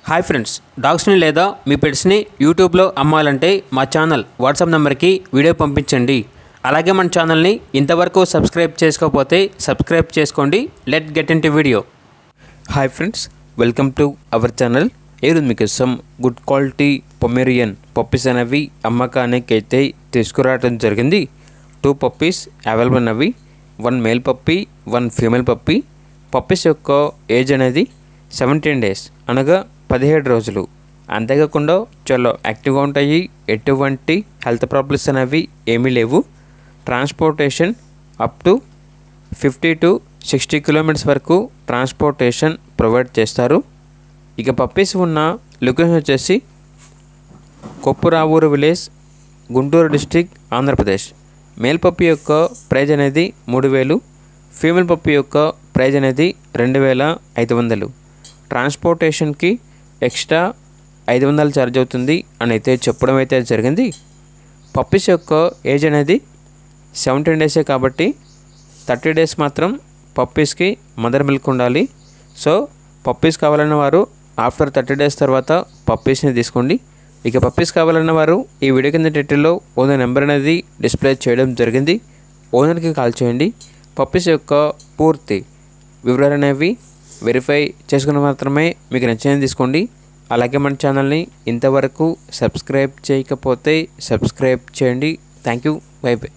Hi friends, డాగ్స్ని లేదా మీ పెట్స్ని యూట్యూబ్లో అమ్మాలంటే మా ఛానల్ వాట్సాప్ నెంబర్కి వీడియో పంపించండి. అలాగే మన ఛానల్ని ఇంతవరకు సబ్స్క్రైబ్ చేసుకోకపోతే సబ్స్క్రైబ్ చేసుకోండి. Let get into video. Hi friends, welcome to our channel. ఈరోజు మీకోసం గుడ్ క్వాలిటీ పొమేరియన్ పప్పీస్ అనేవి అమ్మకానికి అయితే తీసుకురావడం జరిగింది. 2 పప్పీస్ అవైలబుల్ ఉన్నవి. 1 male puppy, 1 female puppy. Puppies యొక్క ఏజ్ అనేది 17 డేస్ అనగా 17 రోజులు. అంతేకాకుండా చాలా యాక్టివ్గా ఉంటాయి. ఎటువంటి హెల్త్ ప్రాబ్లమ్స్ అనేవి ఏమీ లేవు. Transportation up to 50 to 60 kilometres వరకు ట్రాన్స్పోర్టేషన్ ప్రొవైడ్ చేస్తారు. ఇక పప్పీస్ ఉన్న లొకేషన్ వచ్చేసి Koppuravuru village, Guntur district, Andhra Pradesh. Male puppy యొక్క ప్రైజ్ అనేది 3000, ఫీమేల్ పప్పీ యొక్క ప్రైజ్ అనేది 2500. ట్రాన్స్పోర్టేషన్కి ఎక్స్ట్రా 500 ఛార్జ్ అవుతుంది అని అయితే చెప్పడం అయితే జరిగింది. పప్పీస్ యొక్క ఏజ్ అనేది 17 డేసే కాబట్టి 30 డేస్ మాత్రం పప్పీస్కి మదర్ మిల్క్ ఉండాలి. సో పప్పీస్ కావాలన్న వారు ఆఫ్టర్ 30 డేస్ తర్వాత పప్పీస్ని తీసుకోండి. ఇక పప్పీస్ కావాలన్న వారు ఈ వీడియో కింద టైటిల్లో ఓనర్ నెంబర్ అనేది డిస్ప్లే చేయడం జరిగింది. ఓనర్కి కాల్ చేయండి. పప్పీస్ యొక్క పూర్తి వివరాలు అనేవి వెరిఫై చేసుకుని మాత్రమే మీకు నచ్చినది తీసుకోండి. అలాగే మన ఛానల్ని ఇంతవరకు సబ్స్క్రైబ్ చేయకపోతే సబ్స్క్రైబ్ చేయండి. Thank you. By by.